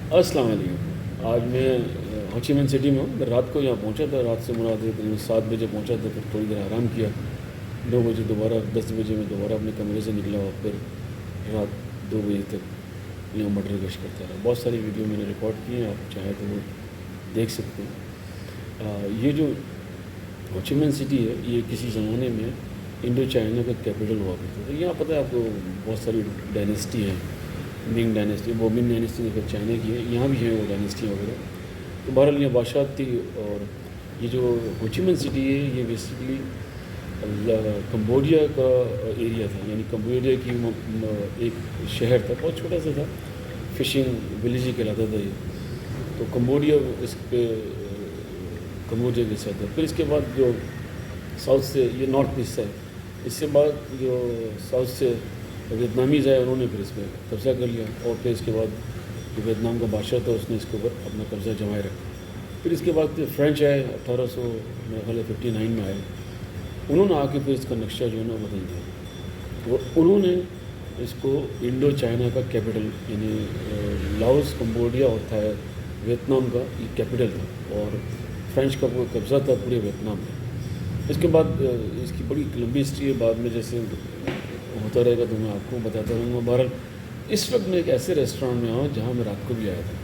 अस्सलाम वालेकुम। आज मैं हो ची मिन सिटी में हूँ। मैं रात को यहाँ पहुँचा था, रात से मुराद है तो 7 बजे पहुँचा था, फिर थोड़ी देर आराम किया। 2 बजे दोबारा 10 बजे मैं दोबारा अपने कमरे से निकला और फिर रात 2 बजे तक यहाँ मटर गश्त करता रहा। बहुत सारी वीडियो मैंने रिकॉर्ड की हैं, आप चाहें तो वो देख सकते हैं। ये जो हो ची मिन सिटी है, ये किसी ज़माने में इंडो चाइना का कैपिटल हुआ करता था। यहाँ पता है आपको बहुत सारी डायनेस्टी है, मिंग डायनेस्टी, वो मिंग डायनेस्टी फिर चाइना की है, यहाँ भी है वो डायनेस्टी वगैरह। तो बहरहाल यहाँ बादशाह थी। और ये जो हो ची मिन सिटी है ये बेसिकली कंबोडिया का एरिया था, यानी कंबोडिया की एक शहर था, बहुत छोटा सा था, फ़िशिंग विलेज ही कहलाता था ये। तो कंबोडिया इस पे कंबोडिया के साथ था। फिर इसके बाद जो साउथ से ये नॉर्थ ईस्ट है, इसके बाद जो साउथ से वियतनामीज़ आए उन्होंने फिर इस पर कब्ज़ा कर लिया। और फिर इसके बाद जो वियतनाम का बादशाह था उसने इसके ऊपर अपना कब्ज़ा जमाए रखा। फिर इसके बाद फ्रेंच आए 1859 में आए, उन्होंने आके फिर इसका नक्शा जो है ना बदल दिया। वो उन्होंने इसको इंडो चाइना का कैपिटल, यानी लाओस, कंबोडिया और था वियतनाम का ये कैपिटल था, और फ्रेंच का वो कब्ज़ा था पूरे वियतनाम में। इसके बाद इसकी बड़ी लंबी हिस्ट्री है, बाद में जैसे होता रहेगा तो मैं आपको बताता रहूँगा। बहरहाल इस वक्त मैं एक ऐसे रेस्टोरेंट में आया जहाँ मैं रात को भी आया था।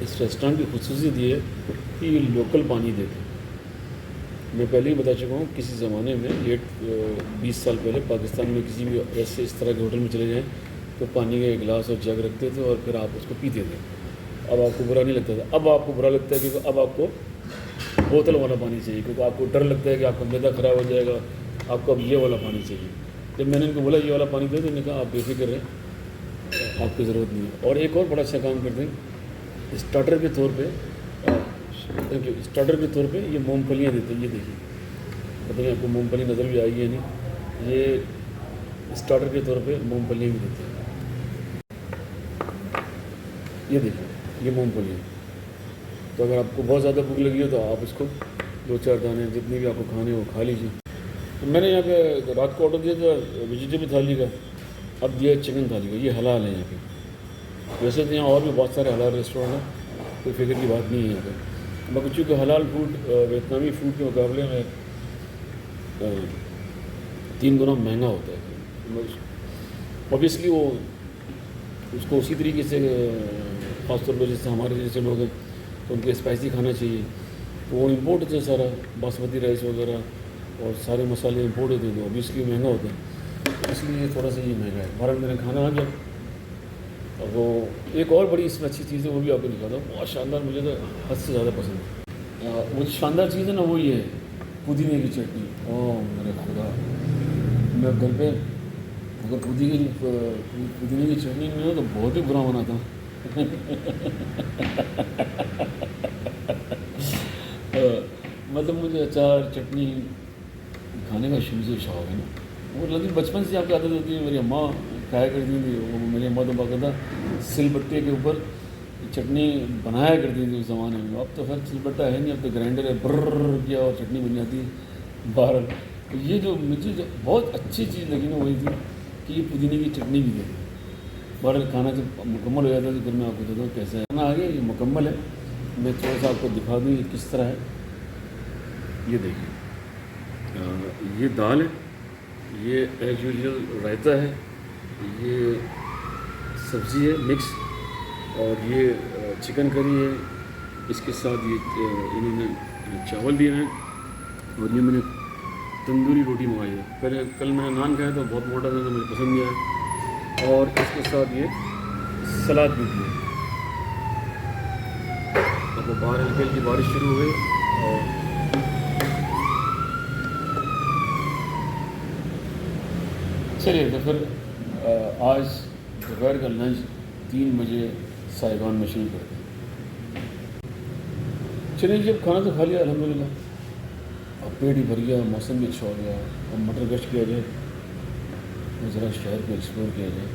इस रेस्टोरेंट की खूबसूरती ये है कि ये लोकल पानी देते हैं। मैं पहले ही बता चुका हूँ, किसी ज़माने में 20 साल पहले पाकिस्तान में किसी भी ऐसे इस तरह के होटल में चले जाएँ तो पानी का एक गिलास और जग रखते थे और फिर आप उसको पीते थे। अब आपको बुरा नहीं लगता था। अब आपको बुरा लगता है क्योंकि अब आपको बोतल वाला पानी चाहिए, क्योंकि आपको डर लगता है कि आपका मैदा ख़राब हो जाएगा, आपको अब ये वाला पानी चाहिए। जब मैंने इनको बोला ये वाला पानी दे, तो इन्होंने कहा आप बेफिक्र रहें, आपकी ज़रूरत नहीं है। और एक और बड़ा अच्छा काम करते हैं, स्टार्टर के तौर पे ये मूंगफलियाँ देते हैं। ये देखिए, पता नहीं आपको मूंगफली नज़र भी आई है नहीं, ये स्टार्टर के तौर पे मूंगफलियाँ भी देते हैं। ये देखिए, ये मूंगफलियाँ। तो अगर आपको बहुत ज़्यादा भूख लगी हो तो आप इसको 2-4 दाने जितनी भी आपको खाने हो खा लीजिए। तो मैंने यहाँ पे रात को ऑर्डर दिया था वेजिटेबल थाली का, अब दिया चिकन थाली का। ये हलाल है यहाँ पे। वैसे तो यहाँ और भी बहुत सारे हलाल रेस्टोरेंट हैं, कोई फिक्र की बात नहीं है यहाँ पे। मगर चूँकि हलाल फूड वियतनामी फूड के मुकाबले में 3 गुना महंगा होता है। ऑब्वियसली वो उसको उसी तरीके से ख़ासतौर पर जैसे हमारे जैसे लोग हैं तो उनको स्पाइसी खाना चाहिए, तो वो इम्पोर्ट होता है सारा, बासमती राइस वगैरह और सारे मसाले इम्पोर्ट होते हैं, तो ऑब्वियसली महंगा होता है, इसलिए थोड़ा सा ये महंगा है। बहरहाल मेरा खाना आ गया। और वो एक और बड़ी इसमें अच्छी चीज़ है, वो भी आपको दिखाता हूँ, बहुत शानदार, मुझे तो हद से ज़्यादा पसंद है। वो जो शानदार चीज़ है ना, वो ये है पुदीने की चटनी। ओह मेरे खुदा, मैं घर पे अगर पुदीने की चटनी नहीं हो तो बहुत ही बुरा बना था। मतलब मुझे अचार चटनी खाने का शुरू से शौक है ना, वो लेकिन बचपन से आपकी आदत होती है। मेरी अम्मा खाया करती थी, वो मेरी अम्मा तो बाकायदा सिलबट्टे के ऊपर चटनी बनाया करती थी उस ज़माने में। अब तो खैर सिलबट्टा है नहीं, अब तो ग्राइंडर है, ब्रर किया और चटनी बन जाती है बाहर। तो ये जो मुझे जो बहुत अच्छी चीज़ लगी ना वही थी कि ये पुदीने की चटनी भी देती है। बहरहाल खाना जब मुकम्मल हो जाता है तो फिर मैं आपको बताता हूँ कैसा है। खाना आ गया, ये मुकम्मल है। मैं थोड़ा सा आपको दिखा दूँ ये किस तरह है। ये देखिए, ये दाल है, ये एज यूजुअल रायता है, ये सब्ज़ी है मिक्स, और ये चिकन करी है। इसके साथ ये इन्होंने चावल दिए हैं, और ये मैंने तंदूरी रोटी मंगाई है। पहले कल मैंने नान खाया तो बहुत मोटा था तो मुझे पसंद नहीं आया। और इसके साथ ये सलाद भी दिए। अब वो बाहर हल्की हल्की बारिश शुरू हो गई, और चलिए तो फिर आज दोपहर का लंच 3 बजे साहिबान में शुरू करते हैं। चलिए, जब खाना तो खा लिया अल्हम्दुलिल्लाह, अब पेट ही भर गया, मौसम भी अच्छा हो गया, अब मटर गश्त किया जाए, ज़रा शहर को एक्सप्लोर किया जाए,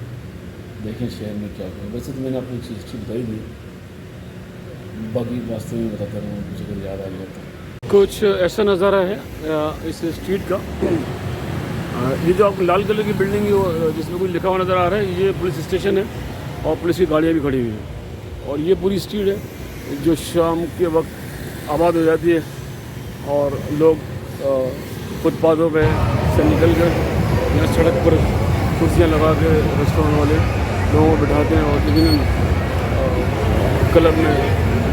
देखें शहर में क्या है। वैसे तो मैंने अपनी चीज़ हिस्ट्री बताई दी, बाकी रास्ते में बताता रहूँ, मुझे अगर याद आ गया तो। कुछ ऐसा नज़ारा है इस स्ट्रीट का। ये जो आपको लाल कलर की बिल्डिंग है जिसमें कुछ लिखा हुआ नज़र आ रहा है, ये पुलिस स्टेशन है, और पुलिस की गाड़ियाँ भी खड़ी हुई हैं। और ये पूरी स्ट्रीट है जो शाम के वक्त आबाद हो जाती है और लोग फुटपाथों पे से निकल कर यहाँ सड़क पर कुर्सियाँ लगा के रेस्टोरेंट वाले लोगों को बिठाते हैं और विभिन्न क्लब में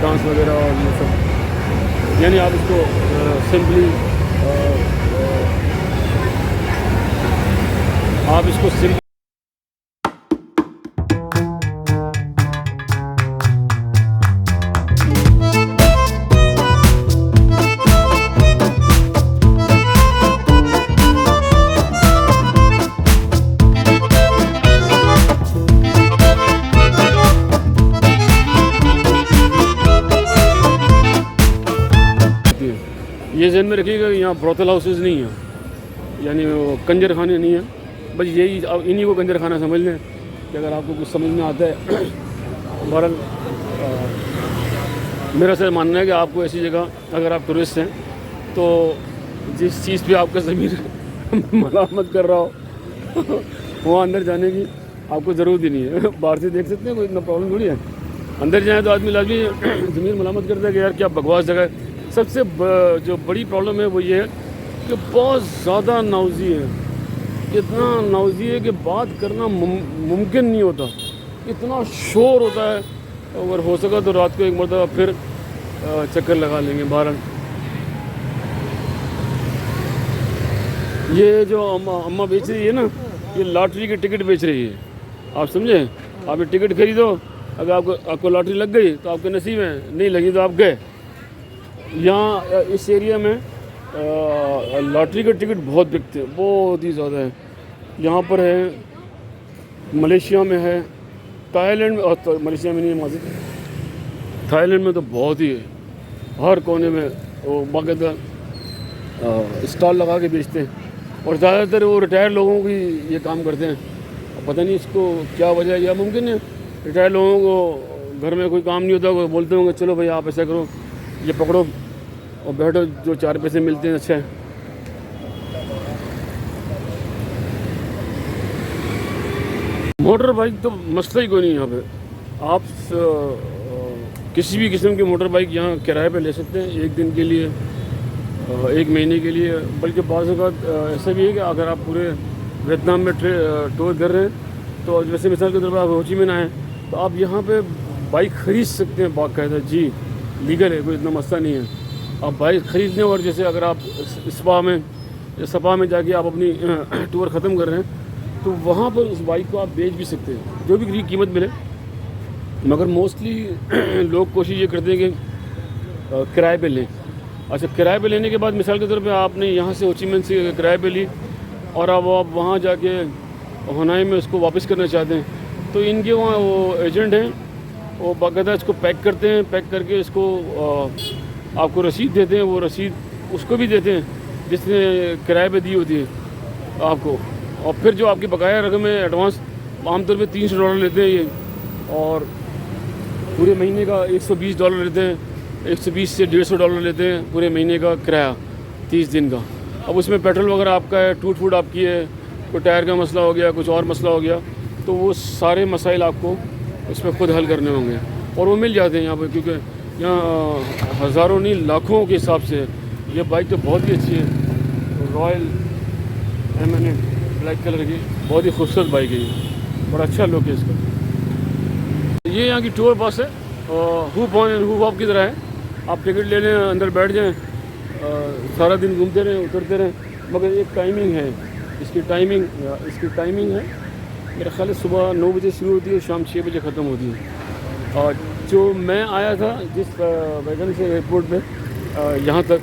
डांस वगैरह और ये सब, यानी आप इसको सिंपली आप इसको सिंपली ये ज़हन में रखिएगा कि यहाँ ब्रोथल हाउसेस नहीं हैं, यानी वो कंजर खाने नहीं हैं। बस यही अब इन्हीं को कंजर खाना समझ लें कि अगर आपको कुछ समझ में आता है। बहरहाल मेरा सर मानना है कि आपको ऐसी जगह अगर आप टूरिस्ट हैं तो जिस चीज़ पे आपका ज़मीर मलामत कर रहा हो वहाँ अंदर जाने की आपको ज़रूरत ही नहीं है। बाहर से देख सकते हैं, कोई इतना प्रॉब्लम थोड़ी है। अंदर जाए तो आदमी लाजमी ज़मीर मलामत करता है कि यार क्या बकवास जगह है। सबसे जो बड़ी प्रॉब्लम है वो ये है कि बहुत ज़्यादा नाउज़ी है, इतना नाउज़ी है कि बात करना मुमकिन नहीं होता, इतना शोर होता है। अगर हो सका तो रात को एक मरतबा फिर चक्कर लगा लेंगे। बहरहाल ये जो अम्मा बेच रही है ना, ये लॉटरी की टिकट बेच रही है, आप समझे। आप ये टिकट खरीदो, अगर आपको लॉटरी लग गई तो आपके नसीब है, नहीं लगी तो आप गए। यहाँ इस एरिया में लॉटरी के टिकट बहुत बिकते हैं, बहुत ही ज़्यादा है। यहाँ पर है, मलेशिया में है, थाईलैंड में, और तो मलेशिया में नहीं है मस्जिद, थाईलैंड में तो बहुत ही है। हर कोने में वो बाकायदा स्टॉल लगा के बेचते हैं और ज़्यादातर वो रिटायर्ड लोगों की ये काम करते हैं। पता नहीं इसको क्या वजह है, या मुमकिन है रिटायर्ड लोगों को घर में कोई काम नहीं होता, वो बोलते होंगे चलो भाई आप ऐसा करो, ये पकड़ो और बैठो, जो 4 पैसे मिलते हैं अच्छा है। मोटर बाइक तो मसला ही कोई नहीं। यहाँ पे आप किसी भी किस्म की मोटर बाइक यहाँ किराए पे ले सकते हैं, 1 दिन के लिए, 1 महीने के लिए। बल्कि बाज़ औक़ात ऐसा भी है कि अगर आप पूरे वियतनाम में टूर कर रहे हैं तो जैसे मिसाल के तौर पर आप हो ची मिन आए तो आप यहाँ पे बाइक ख़रीद सकते हैं बाकायदा। जी लीगल है, कोई इतना मसला नहीं है। आप बाइक ख़रीदने और जैसे अगर आप सपा में जाके आप अपनी टूर ख़त्म कर रहे हैं तो वहाँ पर उस बाइक को आप बेच भी सकते हैं, जो भी कीमत मिले। मगर मोस्टली लोग कोशिश ये करते हैं कि किराए पे लें। अच्छा, किराए पे लेने के बाद मिसाल के तौर पे आपने यहाँ से हो ची मिन से किराए पे ली और अब आप वहाँ जाके हनाई में उसको वापस करना चाहते हैं तो इनके वहाँ वो एजेंट हैं, वो बाकायदा इसको पैक करते हैं, पैक करके इसको आपको रसीद देते हैं। वो रसीद उसको भी देते हैं जिसने किराए पे दी होती है आपको। और फिर जो आपकी बकाया रकम है एडवांस, आमतौर पे $300 लेते हैं ये, और पूरे महीने का $120 लेते हैं, 120 से $150 लेते हैं पूरे महीने का किराया 30 दिन का। अब उसमें पेट्रोल वगैरह आपका है, टूट फूट आपकी है, कोई टायर का मसला हो गया, कुछ और मसला हो गया, तो वो सारे मसाइल आपको उसमें खुद हल करने होंगे और वो मिल जाते हैं यहाँ पर। क्योंकि यहाँ हज़ारों नहीं लाखों के हिसाब से ये बाइक तो बहुत ही अच्छी है। रॉयल M&A ब्लैक कलर की बहुत ही खूबसूरत बाइक है ये, बड़ा अच्छा लुक है इसका। ये यहाँ की टूर बस है, hoop on and hoop of की तरह है। आप टिकट ले लें, अंदर बैठ जाएँ, सारा दिन घूमते रहें, उतरते रहें। मगर एक टाइमिंग है इसकी, टाइमिंग है मेरा ख्याल है सुबह 9 बजे शुरू होती है, शाम 6 बजे ख़त्म होती है। और जो मैं आया था जिस वैगन से एयरपोर्ट पे यहाँ तक,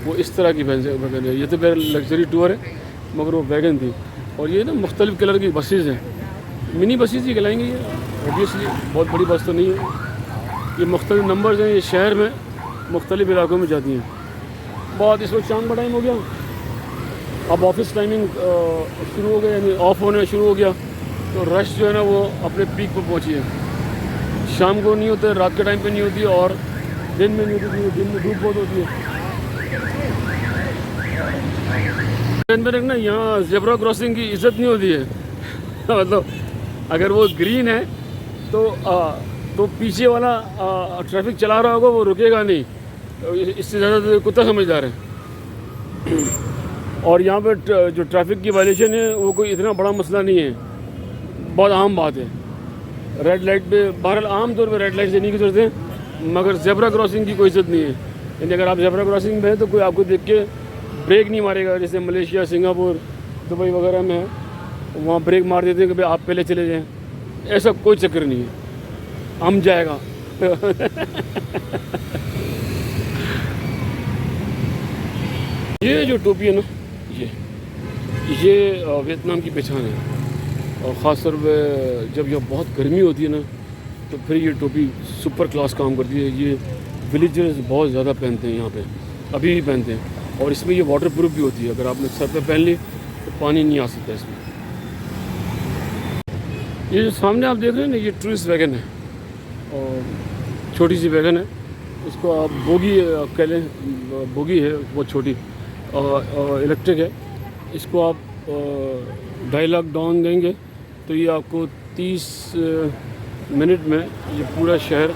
वो इस तरह की वैगन है। ये तो मेरा लग्जरी टूर है मगर वो वैगन थी। और ये ना मुख्तलिफ़ कलर की बसेज़ हैं, मिनी बसेज़ ही कहलाएंगी ये, ऑब्वियसली बहुत बड़ी बस तो नहीं है। ये मुख्तलिफ़ नंबर्स हैं, ये शहर में मुख्तलिफ़ इलाकों में जाती हैं। बहुत इस वक्त शाम का टाइम हो गया, अब ऑफिस टाइमिंग शुरू हो गया, यानी ऑफ होना शुरू हो गया, तो रश जो है ना वो अपने पीक पर पहुँची है। शाम को नहीं होता, रात के टाइम पे नहीं होती और दिन में नहीं होती, दिन में धूप बहुत होती है। ना यहाँ ज़ेब्रा क्रॉसिंग की इज़्ज़त नहीं होती है मतलब अगर वो ग्रीन है तो तो पीछे वाला ट्रैफिक चला रहा होगा वो रुकेगा नहीं, इससे ज़्यादा तो कुत्ता समझदार है। और यहाँ पर जो ट्रैफिक की वायलेशन है वो कोई इतना बड़ा मसला नहीं है, बहुत आम बात है। रेड लाइट पे बहरहाल आम तौर पर रेड लाइट से नहीं गुजरते, मगर ज़ेब्रा क्रॉसिंग की कोई इज्जत नहीं है। यानी अगर आप ज़ेब्रा क्रॉसिंग में हैं तो कोई आपको देख के ब्रेक नहीं मारेगा, जैसे मलेशिया, सिंगापुर, दुबई वगैरह में है, वहाँ ब्रेक मार देते हैं कि भाई आप पहले चले जाएं। ऐसा कोई चक्कर नहीं है, हम जाएगा। ये जो टोपी है ना, ये वियतनाम की पहचान है। और ख़ास तौर पर जब यहाँ बहुत गर्मी होती है ना तो फिर ये टोपी सुपर क्लास काम करती है। ये विलेजर्स बहुत ज़्यादा पहनते हैं यहाँ पे, अभी भी पहनते हैं। और इसमें ये वाटर प्रूफ भी होती है, अगर आपने सर पे पहन ली तो पानी नहीं आ सकता इसमें। ये जो सामने आप देख रहे हैं ना, ये टूरिस्ट वैगन है और छोटी सी वैगन है, इसको आप बोगी कह लें, बोगी है बहुत छोटी और इलेक्ट्रिक है। इसको आप 2.5 लाख डाउन देंगे तो ये आपको 30 मिनट में ये पूरा शहर,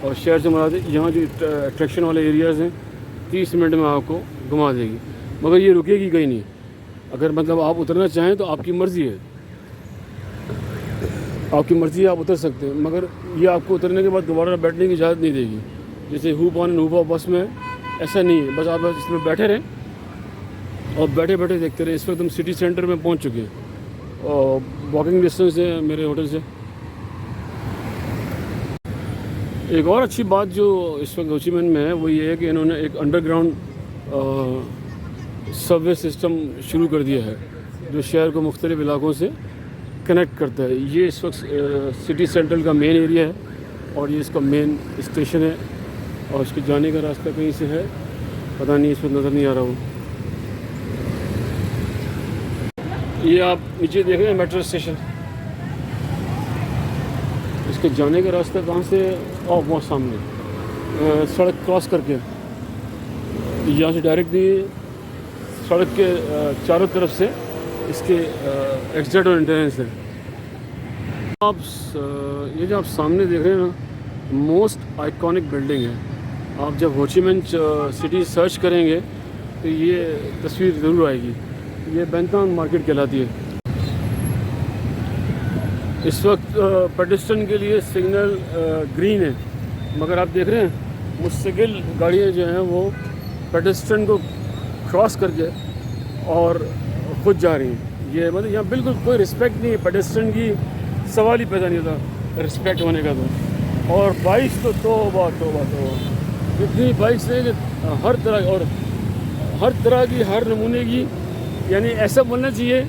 और शहर से मुराद यहाँ जो अट्रैक्शन वाले एरियाज़ हैं 30 मिनट में आपको घुमा देगी। मगर ये रुकेगी कहीं नहीं, अगर मतलब आप उतरना चाहें तो आपकी मर्ज़ी है, आपकी मर्ज़ी है, आप उतर सकते हैं। मगर ये आपको उतरने के बाद दोबारा बैठने की इजाज़त नहीं देगी, जैसे hoop on and hoop of बस में ऐसा नहीं है। बस आप इसमें बैठे रहें और बैठे बैठे देखते रहे। इस वक्त हम सिटी सेंटर में पहुंच चुके हैं और वॉकिंग डिस्टेंस है मेरे होटल से। एक और अच्छी बात जो इस वक्त हो ची मिन्ह में है वो ये है कि इन्होंने एक अंडरग्राउंड सबवे सिस्टम शुरू कर दिया है जो शहर को मुख्तलिफ इलाकों से कनेक्ट करता है। ये इस वक्त सिटी सेंट्रल का मेन एरिया है और ये इसका मेन स्टेशन है और इसके जाने का रास्ता कहीं से है, पता नहीं, इस वक्त नज़र नहीं आ रहा हूँ। ये आप नीचे देख रहे हैं मेट्रो स्टेशन, इसके जाने का रास्ता कहाँ से, और बहुत सामने सड़क क्रॉस करके यहाँ से डायरेक्टली सड़क के चारों तरफ से इसके एग्जिट और एंट्रेंस है। आप ये जो आप सामने देख रहे हैं ना, मोस्ट आइकॉनिक बिल्डिंग है। आप जब हो ची मिन्ह सिटी सर्च करेंगे तो ये तस्वीर ज़रूर आएगी। ये बैंतान मार्केट कहलाती है। इस वक्त पेडेस्ट्रियन के लिए सिग्नल ग्रीन है, मगर आप देख रहे हैं मुस्तकिल गाड़ियाँ जो हैं वो पेडेस्ट्रियन को क्रॉस करके और खुद जा रही हैं। ये मतलब यहाँ बिल्कुल कोई रिस्पेक्ट नहीं है, पेडेस्ट्रियन की सवाल ही पैदा नहीं होता रिस्पेक्ट होने का। तो और बाइक्स तो तौबा इतनी बाइक्स हैं कि हर तरह और हर तरह की, हर नमूने की, यानी ऐसा बोलना चाहिए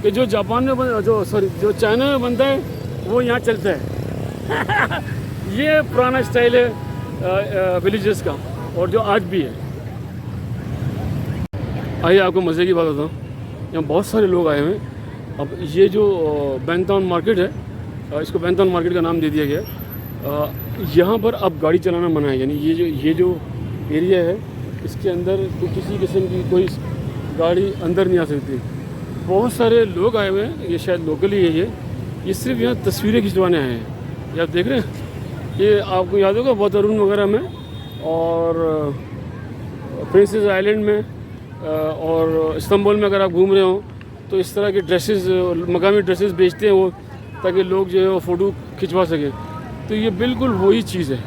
कि जो जापान में जो चाइना में बनता है वो यहाँ चलता है। ये पुराना स्टाइल है विलेजेस का और जो आज भी है। आइए आपको मज़े की बात बताऊँ, यहाँ बहुत सारे लोग आए हुए हैं। अब ये जो बैंतान मार्केट है, इसको बैंतान मार्केट का नाम दे दिया गया है। यहाँ पर अब गाड़ी चलाना मना है, यानी ये जो एरिया है इसके अंदर किसी किस्म की कोई गाड़ी अंदर नहीं आ सकती। बहुत सारे लोग आए हुए हैं, ये शायद लोकल ही है। ये सिर्फ यहाँ तस्वीरें खिंचवाने आए हैं। ये आप देख रहे हैं, ये आपको याद होगा बहुत अरुण वगैरह में और प्रिंसेस आइलैंड में और इस्तांबुल में अगर आप घूम रहे हो तो इस तरह के ड्रेसेस, मकामी ड्रेसेस बेचते हैं वो, ताकि लोग जो है वो फ़ोटो खिंचवा सकें। तो ये बिल्कुल वही चीज़ है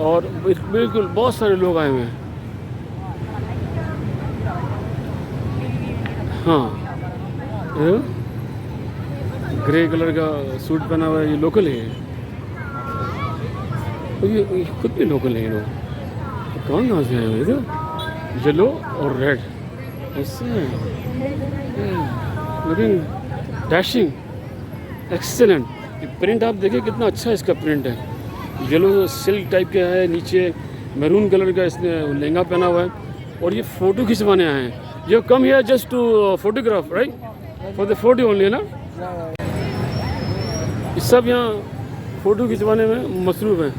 और बिल्कुल बहुत सारे लोग आए हुए हैं। हाँ, ग्रे कलर का सूट पहना हुआ है, ये लोकल है। तो ये खुद भी लोकल है। ये लोग कहाँ से आए हुए इधर, येलो और रेड ऐसे लुकिंग डैशिंग एक्सेलेंट। ये प्रिंट आप देखिए कितना अच्छा इसका प्रिंट है। येलो सिल्क टाइप का है, नीचे मैरून कलर का इसने लहंगा पहना हुआ है और ये फ़ोटो खिंचवाने आए हैं। You come here just to photograph, right? For the photo only, ना? इस सब यहाँ फ़ोटो खिंचवाने में मसरूफ़ हैं।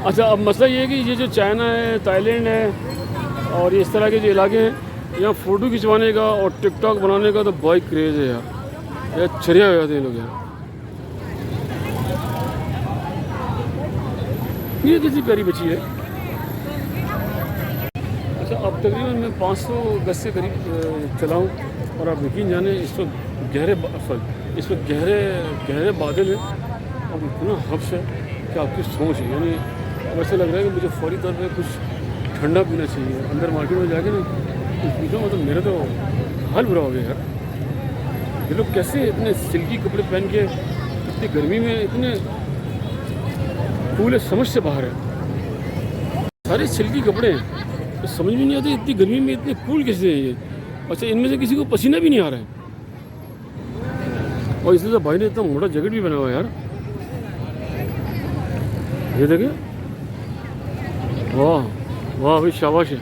अच्छा, अब मसला ये है कि ये जो चाइना है, थाईलैंड है और इस तरह के जो इलाके हैं, यहाँ फ़ोटो खिंचवाने का और टिकटॉक बनाने का तो बहुत क्रेज़ है यार। छरिया हो जाते हैं लोग यहाँ। ये कितनी प्यारी बच्ची है। अच्छा, अब तकरीबन मैं 500 गज से करीब चला हूँ और आप यकीन जाने इस वक्त गहरे बादल हैं और इतना हफ्स है कि आपकी सोच है, यानी अब ऐसा लग रहा है कि मुझे फौरी तौर पे कुछ ठंडा पीना चाहिए। अंदर मार्केट में जाके ना कुछ पीता, मतलब मेरा तो हाल बुरा हो गया यार। ये लोग कैसे इतने सिल्की कपड़े पहन के इतनी गर्मी में इतने कूल है, समझ से बाहर है। सारे सिल्की कपड़े हैं तो समझ में नहीं आते इतनी गर्मी में इतने कूल कैसे हैं ये। अच्छा, इनमें से किसी को पसीना भी नहीं आ रहा है। और इसलिए तो भाई ने इतना मोटा जैकेट भी बना हुआ है यार, ये देखिए। वाह वाह भाई, शाबाश है।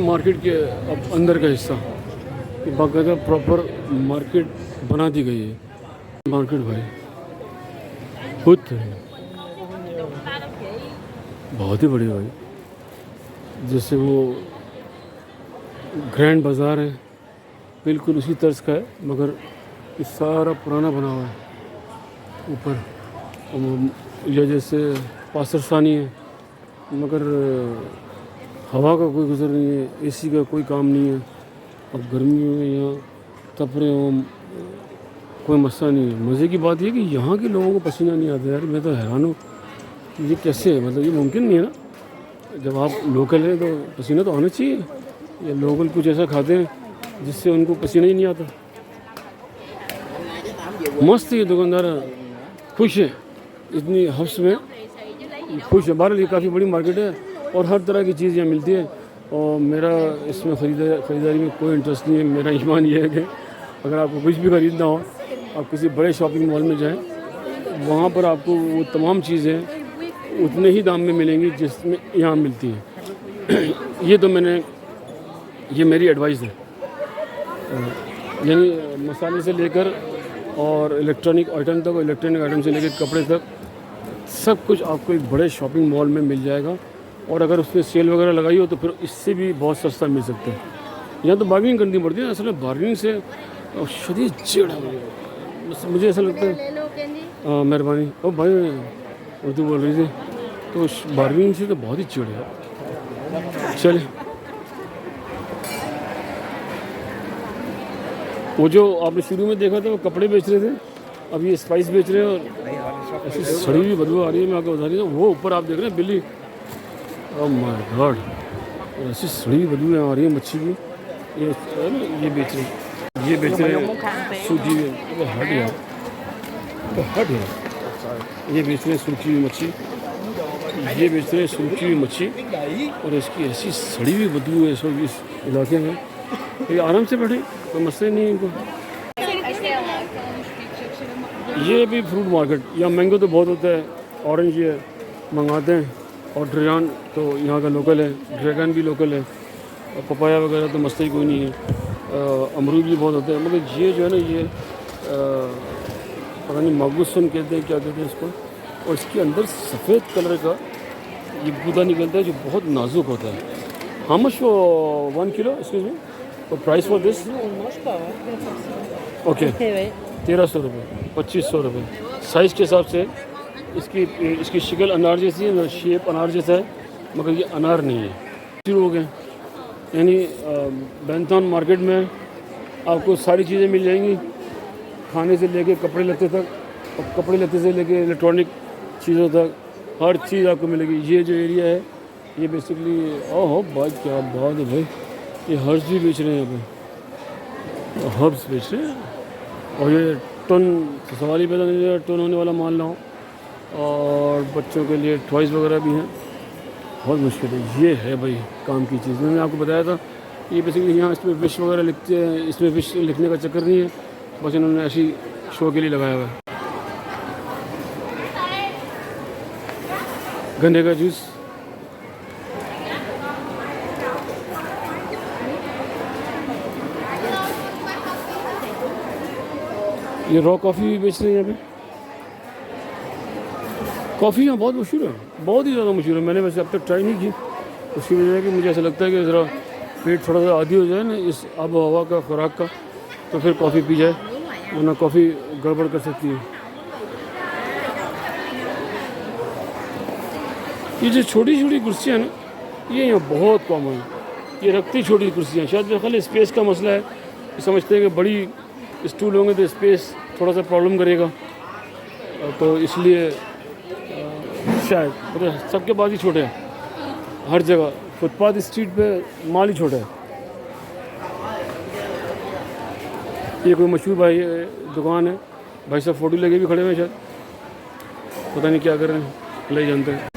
मार्केट के अब अंदर का हिस्सा बाकायदा प्रॉपर मार्केट बना दी गई है। मार्केट भाई खुद बहुत ही बढ़िया भाई, जैसे वो ग्रैंड बाज़ार है बिल्कुल उसी तर्ज का है, मगर ये सारा पुराना बना हुआ है ऊपर। या जैसे पासरसानी है, मगर हवा का कोई गुजर नहीं है, एसी का कोई काम नहीं है। अब गर्मियों में यहाँ तपरे हो, कोई मसला नहीं है। मज़े की बात ये कि यहाँ के लोगों को पसीना नहीं आता यार। मैं तो हैरान हूँ ये कैसे है, मतलब ये मुमकिन नहीं है ना। जब आप लोकल हैं तो पसीना तो आना चाहिए, या लोकल कुछ ऐसा खाते हैं जिससे उनको पसीना ही नहीं आता। मस्त ये दुकानदार खुश है, इतनी हफ्स में खुश है। बहरहाल ये काफ़ी बड़ी मार्केट है और हर तरह की चीज़ यहाँ मिलती है। और मेरा इसमें ख़रीदारी में कोई इंटरेस्ट नहीं है। मेरा ईमान ये है कि अगर आपको कुछ भी ख़रीदना हो, आप किसी बड़े शॉपिंग मॉल में जाएं, वहाँ पर आपको वो तमाम चीज़ें उतने ही दाम में मिलेंगी जिसमें यहाँ मिलती हैं। ये मेरी एडवाइस है। यानी मसाले से लेकर और इलेक्ट्रॉनिक आइटम तक, इलेक्ट्रॉनिक आइटम से लेकर कपड़े तक सब कुछ आपको एक बड़े शॉपिंग मॉल में मिल जाएगा। और अगर उसमें सेल वगैरह लगाई हो तो फिर इससे भी बहुत सस्ता मिल सकता है। यहाँ तो बार्गेनिंग करनी पड़ती है। असल में बार्गेनिंग से शदीद चिढ़ है मुझे ऐसा लगता है। मेहरबानी। ओ भाई उर्दू बोल रही थी, तो बार्गेनिंग से तो बहुत ही चिढ़ है। चले, वो जो आपने शुरू में देखा था वो कपड़े बेच रहे थे, अब ये स्पाइस बेच रहे हैं। और ऐसी सड़ी हुई बदबू आ रही है, मैं आपको बता रही हूँ। वो ऊपर आप देख रहे हैं बिल्ली, ओह माय गॉड, ऐसी सड़ी हुई बदबू आ रही है मच्छी की। ये बेच रहे हैं, ये बेच रहे हैं सूखी हुई। हट यार, हट यार। ये बेच रहे हैं सूखी हुई मच्छी, ये बेच रहे हैं सूखी हुई मच्छी, और इसकी ऐसी सड़ी हुई बदबू है इस वक्त इस इलाके में। ये आराम से बैठे, कोई मसले नहीं है इनको। ये भी फ्रूट मार्केट, यहाँ मैंगो तो बहुत होता है, ऑरेंज ये मंगाते हैं, और ड्रैगन तो यहाँ का लोकल है, ड्रैगन भी लोकल है, और पपाया वगैरह तो मसला ही कोई नहीं है। अमरूद भी बहुत होते हैं, मगर ये जो है ना, ये पता नहीं मागुसन कहते हैं, क्या कहते हैं इसको। और इसके अंदर सफ़ेद कलर का ये गूदा निकलता है जो बहुत नाजुक होता है। How much 1 kilo, excuse me, और प्राइस फॉर दिस? ओके, 1300 रुपये, 2500 रुपये। साइज़ के हिसाब से इसकी शक्ल अनार जैसी है, शेप अनार जैसा है, मगर ये अनार नहीं है। शुरू हो गए, यानी बैंथान मार्केट में आपको सारी चीज़ें मिल जाएंगी, खाने से लेके कपड़े लत्ते तक, और कपड़े लत्ते से लेके इलेक्ट्रॉनिक चीज़ों तक हर चीज़ आपको मिलेगी। ये जो एरिया है ये बेसिकली, ओहो भाई क्या बात है भाई, ये हर्ब्स भी बेच रहे हैं यहाँ पे, हर्ब्स बेच रहे हैं। और ये टन, सवाल ही पैदा नहीं, टन होने वाला माल ना हो। और बच्चों के लिए टॉयज़ वगैरह भी हैं, बहुत मुश्किल है। ये है भाई काम की चीज़, मैंने आपको बताया था। ये बेसिकली यहाँ इसमें विश वगैरह लिखते हैं, इसमें विश लिखने का चक्कर नहीं है, बस इन्होंने ऐसी शो के लिए लगाया हुआ है। गन्ने का जूस, ये रॉ कॉफ़ी भी बेच रहे हैं यहाँ पे। कॉफ़ी यहाँ बहुत मशहूर है, बहुत ही ज़्यादा मशहूर है। मैंने वैसे अब तक ट्राई नहीं की, उसकी वजह है कि मुझे ऐसा लगता है कि ज़रा पेट थोड़ा सा आदी हो जाए ना इस आब हवा का, खुराक का, तो फिर कॉफ़ी पी जाए, वरना कॉफ़ी गड़बड़ कर सकती है। ये जो छोटी छोटी कुर्सियाँ ना, ये यहाँ बहुत कॉमन है। ये रखती छोटी कुर्सियाँ, शायद मेरे ख्याल स्पेस का मसला है। समझते हैं कि बड़ी स्टूल होंगे तो स्पेस थोड़ा सा प्रॉब्लम करेगा, तो इसलिए शायद मतलब सबके पास ही छोटे हैं। हर जगह फुटपाथ स्ट्रीट पे माल ही छोटा है। ये कोई मशहूर भाई दुकान है, भाई साहब फ़ोटो लगे भी खड़े हुए हैं, शायद पता नहीं क्या कर रहे हैं, अल्लाह ही जानते हैं।